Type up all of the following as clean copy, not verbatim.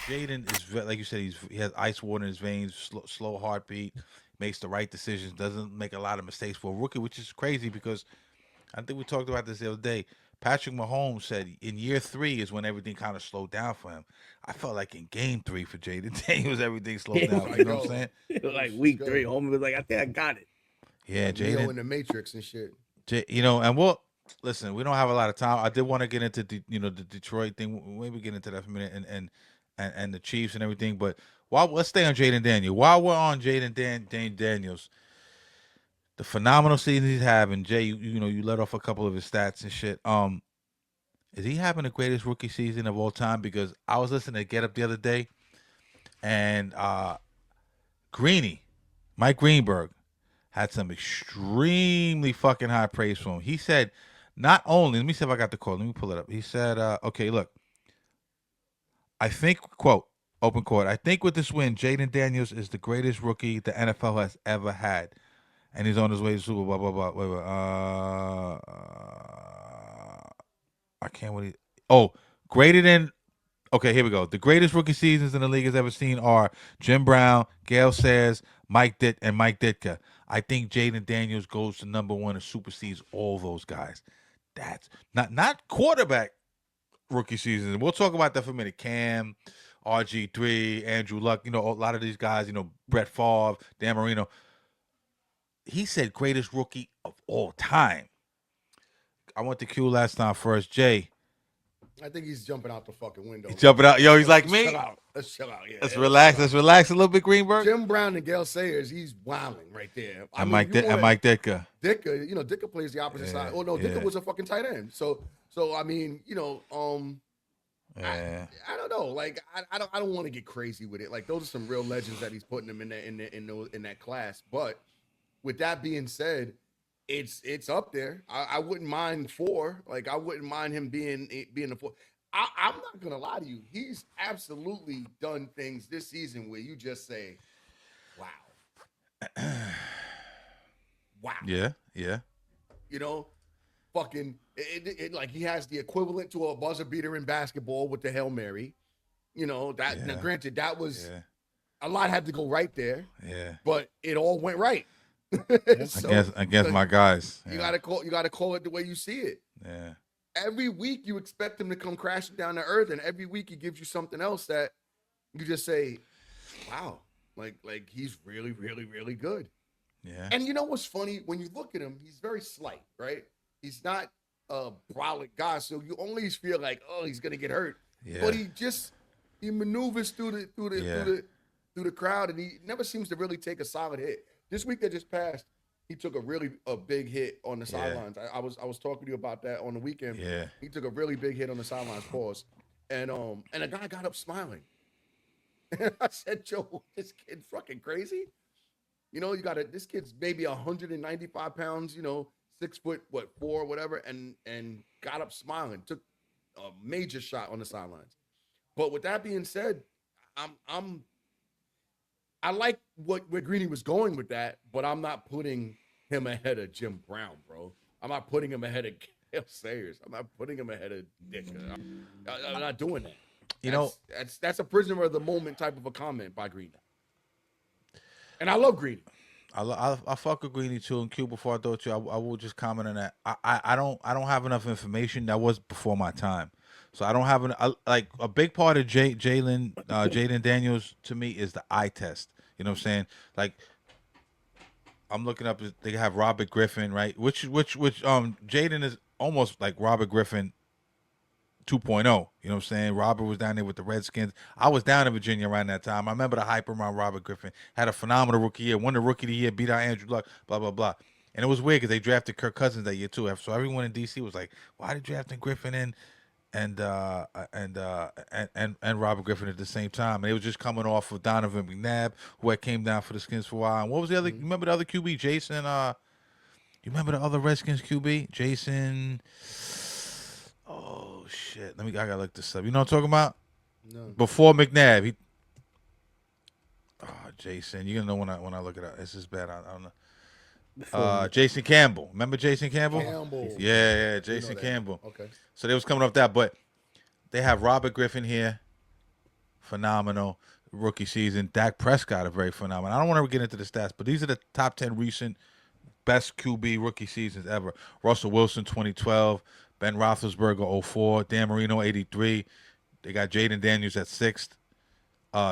Jayden is like you said. He has ice water in his veins, slow heartbeat, makes the right decisions, doesn't make a lot of mistakes for a rookie, which is crazy because I think we talked about this the other day. Patrick Mahomes said in year 3 is when everything kind of slowed down for him. I felt like in game 3 for Jayden Daniels, everything slowed down. You know what I'm saying? Like week 3, Homer was like, I think I got it. Yeah, like Neo Jayden. in the Matrix and shit. And we'll listen. We don't have a lot of time. I did want to get into the Detroit thing. Maybe get into that for a minute and the Chiefs and everything. But let's stay on Jayden Daniels. While we're on Daniels, the phenomenal season he's having. Jay, you let off a couple of his stats and shit. Is he having the greatest rookie season of all time? Because I was listening to Get Up the other day, and Mike Greenberg, had some extremely fucking high praise for him. He said, not only, let me see if I got the quote. Let me pull it up. He said, okay, look, I think, quote, open quote, I think with this win, Jayden Daniels is the greatest rookie the NFL has ever had. And he's on his way to Super Bowl, blah, blah, blah. Wait. I can't wait. Oh, greater than, okay, here we go. The greatest rookie seasons in the league has ever seen are Jim Brown, Gale Sayers, Mike Ditka. I think Jayden Daniels goes to number 1 and supersedes all those guys. That's not quarterback rookie seasons. We'll talk about that for a minute. Cam, RG3, Andrew Luck, a lot of these guys, Brett Favre, Dan Marino. He said greatest rookie of all time. I went to Q last time first. Jay. I think he's jumping out the fucking window. He's jumping out. Yo, he's like me. Let's chill out. Yeah, Let's relax. Let's relax a little bit, Greenberg. Jim Brown and Gale Sayers, he's wilding right there. Mike Ditka. Ditka plays the opposite side. Oh no, Ditka was a fucking tight end. So I mean, I don't know. Like I don't want to get crazy with it. Like those are some real legends that he's putting them in that class. But with that being said, it's up there. I wouldn't mind 4. Like I wouldn't mind him being the 4. I'm not gonna lie to you. He's absolutely done things this season where you just say, "Wow, wow." Yeah. Fucking like he has the equivalent to a buzzer beater in basketball with the Hail Mary. Now granted, that was a lot had to go right there. Yeah, but it all went right. Against my guys. You gotta call it the way you see it. Yeah. Every week you expect him to come crashing down to earth, and every week he gives you something else that you just say, "Wow, like he's really, really, really good." Yeah. And you know what's funny? When you look at him, he's very slight, right? He's not a brolic guy, so you always feel like, oh, he's gonna get hurt. Yeah. But he maneuvers through the crowd, and he never seems to really take a solid hit. This week that just passed, he took a big hit on the sidelines. I was talking to you about that on the weekend. Yeah. He took a really big hit on the sidelines, pause. And a guy got up smiling. And I said, Joe, this kid fucking crazy. This kid's maybe 195 pounds, 6 foot, 4, whatever, and got up smiling, took a major shot on the sidelines. But with that being said, I like where Greeny was going with that, but I'm not putting him ahead of Jim Brown, bro. I'm not putting him ahead of Gale Sayers. I'm not putting him ahead of Dick. I'm not doing that. That's a prisoner of the moment type of a comment by Greeny. And I love Greeny. I fuck with Greeny too. And Q, before I throw it to you, I will just comment on that. I don't have enough information. That was before my time. So I don't have a big part of Jayden Daniels to me is the eye test. You know what I'm saying? Like I'm looking up. They have Robert Griffin, right? Which Jayden is almost like Robert Griffin 2.0. You know what I'm saying? Robert was down there with the Redskins. I was down in Virginia around that time. I remember the hype around Robert Griffin. Had a phenomenal rookie year. Won the rookie of the year. Beat out Andrew Luck. Blah blah blah. And it was weird because they drafted Kirk Cousins that year too. So everyone in DC was like, "Why are they drafting Griffin in?" And Robert Griffin at the same time. And it was just coming off of Donovan McNabb, who had came down for the Skins for a while. And what was the other? You remember the other QB, Jason? You remember the other Redskins QB, Jason? Oh shit! I gotta look this up. You know what I'm talking about? No. Before McNabb, Jason. You're gonna know when I look it up. This is bad. I don't know. Jason Campbell. Remember Jason Campbell? Yeah, Jason Campbell. Okay. So they was coming up that, but they have Robert Griffin here. Phenomenal rookie season. Dak Prescott, a very phenomenal. I don't want to get into the stats, but these are the top 10 recent best QB rookie seasons ever. Russell Wilson, 2012. Ben Roethlisberger, 04. Dan Marino, 83. They got Jayden Daniels at 6th.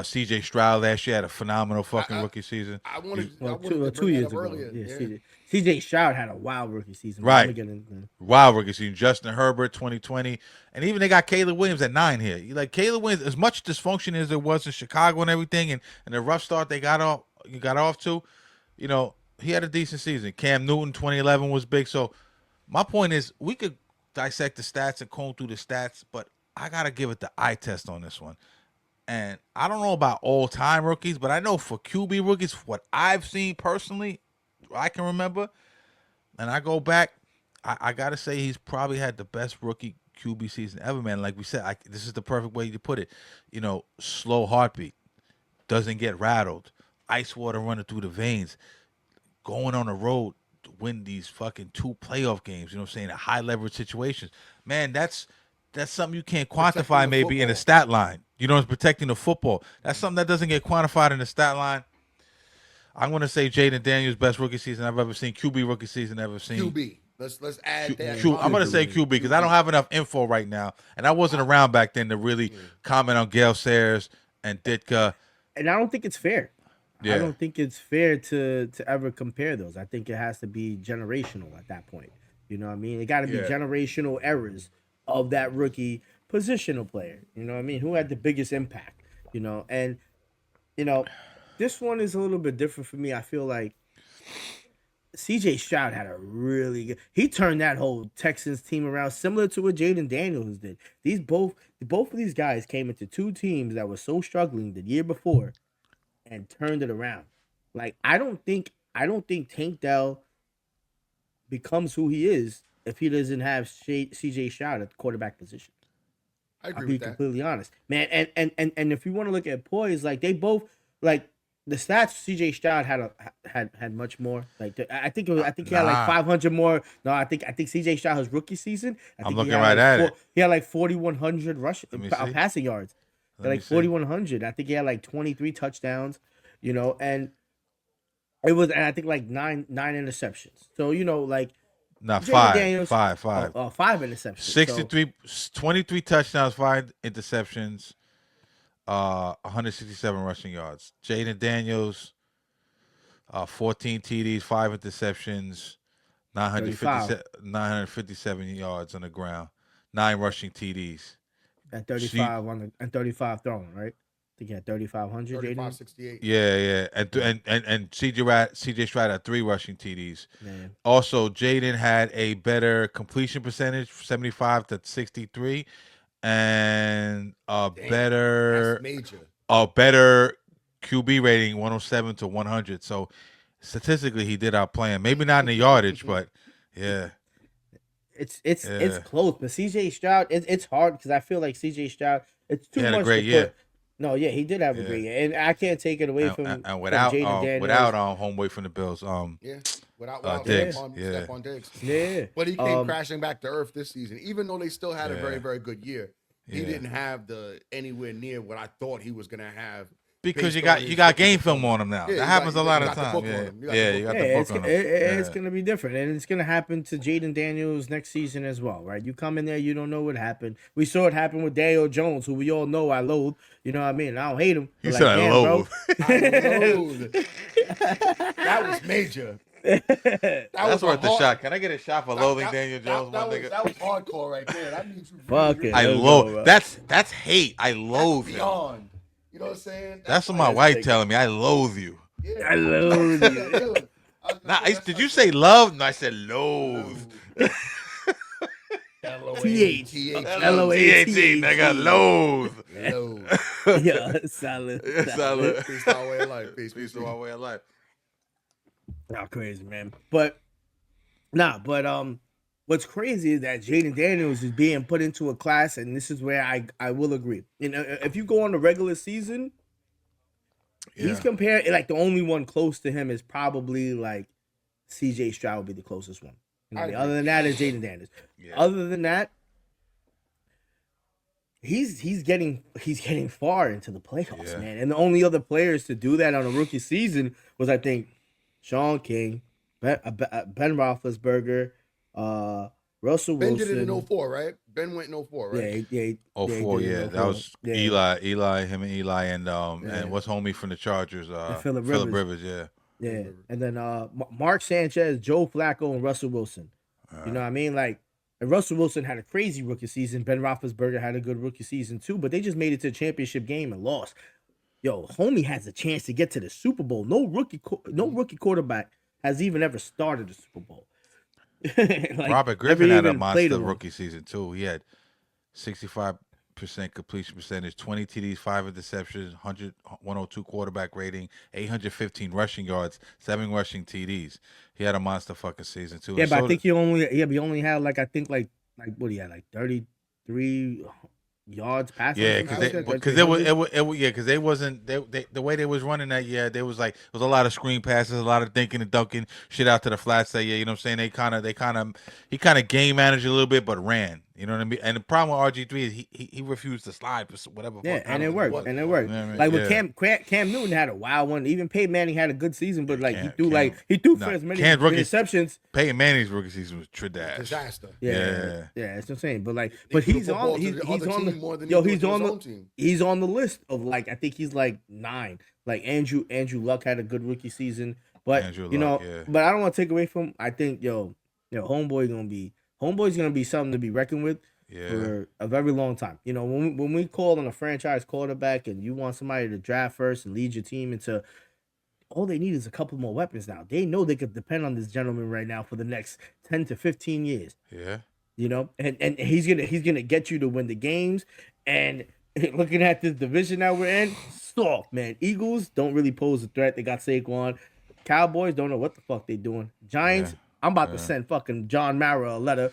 C.J. Stroud last year had a phenomenal fucking rookie season. I wanted Well, to 2 bring years that up ago. earlier. Yeah. CJ Stroud had a wild rookie season. Right. Wild rookie season. Justin Herbert, 2020. And even they got Caleb Williams at 9 here. Like Caleb Williams, as much dysfunction as there was in Chicago and everything, and the rough start they got off to, you know, he had a decent season. Cam Newton, 2011 was big. So my point is, we could dissect the stats and comb through the stats, but I got to give it the eye test on this one. And I don't know about all-time rookies, but I know for QB rookies, what I've seen personally, I can remember, and I go back, I got to say he's probably had the best rookie QB season ever, man. Like we said, this is the perfect way to put it. You know, slow heartbeat, doesn't get rattled, ice water running through the veins, going on the road to win these fucking 2 playoff games, you know what I'm saying, at high leverage situations. Man, that's something you can't quantify maybe in a stat line. You know, it's protecting the football. That's something that doesn't get quantified in the stat line. I'm going to say Jayden Daniels' best rookie season I've ever seen. QB rookie season I've ever seen. QB. Let's add that. I'm going to say QB because I don't have enough info right now. And I wasn't around back then to really comment on Gale Sayers and Ditka. And I don't think it's fair. Yeah. I don't think it's fair to ever compare those. I think it has to be generational at that point. You know what I mean? It got to be generational errors of that rookie positional player. You know what I mean? Who had the biggest impact, you know? And, you know, this one is a little bit different for me. I feel like C.J. Stroud had a really good... He turned that whole Texans team around similar to what Jayden Daniels did. Both of these guys came into 2 teams that were so struggling the year before and turned it around. Like, I don't think Tank Dell becomes who he is if he doesn't have C.J. Stroud at the quarterback position. I agree I'll be with that. completely honest, man. And if you want to look at poise, like they both, like the stats, C.J. Stroud had much more. Like I think he had like 500 more. No, I think C.J. Stroud his rookie season. I'm looking right at it. He had like 4,100 passing yards. Like 4,100. I think he had like 23 touchdowns. You know, and it was, and I think like nine interceptions. So you know, like. No, 5 interceptions. 23 touchdowns, 5 interceptions, 167 rushing yards. Jayden Daniels, 14 TDs, 5 interceptions, 957 yards on the ground, 9 rushing TDs. At 35 and 35 throwing, right? I think he had 3,500. 3568. Yeah. And CJ Stroud had 3 rushing TDs. Man. Also, Jayden had a better completion percentage, 75 to 63, and a better QB rating, 107 to 100. So statistically, he did outplay him. Maybe not in the yardage, but yeah. It's close. But CJ Stroud, it's hard because I feel like CJ Stroud, it's too much. He had a great year. No, yeah, he did have a great year, and I can't take it away from without Jayden Daniels. Without home weight from the Bills. Without Diggs. Stephon Diggs. Yeah, but he came crashing back to earth this season. Even though they still had a very, very good year, he didn't have the anywhere near what I thought he was gonna have. Because you got game film on him now. That happens a lot of times. It's gonna be different, and it's gonna happen to Jayden Daniels next season as well, right? You come in there, you don't know what happened. We saw it happen with Daniel Jones, who we all know I loathe. You know what I mean? I don't hate him. You said I loathe. That was major. That's worth the shot. Can I get a shot for loathing Daniel Jones, my nigga? That was hardcore right there. That means you I loathe. That's hate. I loathe him. Beyond. You know what I'm saying? That's what my wife telling me. I loathe you. Yeah. I loathe you. Did you say love? No, I said loathe. T-H-L-O-A-T-H. Nigga, loathe. Yeah, solid. Peace to our way of life. Peace to our way of life. Not crazy, man. But what's crazy is that Jayden Daniels is being put into a class, and this is where I will agree. You know, if you go on the regular season, He's compared like the only one close to him is probably like C.J. Stroud would be the closest one. You know what I mean? Other than that is Jayden Daniels. Yeah. Other than that, he's getting far into the playoffs, man. And the only other players to do that on a rookie season was, I think, Sean King, Ben Roethlisberger, Russell Wilson. Ben did it in 04, right? Ben went in 04, right? Yeah. 04, yeah. That was Eli, him and Eli, and what's homie from the Chargers? Phillip Rivers, yeah. Yeah. And then Mark Sanchez, Joe Flacco, and Russell Wilson. You know what I mean? Like, and Russell Wilson had a crazy rookie season. Ben Roethlisberger had a good rookie season too, but they just made it to the championship game and lost. Yo, homie has a chance to get to the Super Bowl. No rookie quarterback has even ever started a Super Bowl. Like, Robert Griffin had a monster rookie season too. He had 65% completion percentage, 20 TDs, 5 interceptions, 102 quarterback rating, 815 rushing yards, 7 rushing TDs. He had a monster fucking season too. Yeah, but I think he only had like what he had, like 33 yards passing. Yeah, because they wasn't the way they was running that. Yeah, there was like, it was a lot of screen passes, a lot of dinking and dunking shit out to the flats. That, yeah, you know what I'm saying. He kind of game managed a little bit, but ran. You know what I mean? And the problem with RG3 is he refused to slide for whatever. Yeah, and it worked. You know what I mean? Like with Cam Newton had a wild one. Even Peyton Manning had a good season, but like he threw for as many interceptions. Peyton Manning's rookie season was trash. Disaster. Yeah, that's what I'm saying. But he's on the list of, like, I think he's like 9. Like Andrew Luck had a good rookie season, but but I don't want to take away from. I think homeboy's gonna be something to be reckoned with for a very long time. You know, when we call on a franchise quarterback and you want somebody to draft first and lead your team into, all they need is a couple more weapons now. They know they could depend on this gentleman right now for the next 10 to 15 years. Yeah. You know, and he's gonna get you to win the games. And looking at this division that we're in, soft, man. Eagles don't really pose a threat. They got Saquon. Cowboys don't know what the fuck they doing. Giants, I'm about to send fucking John Mara a letter.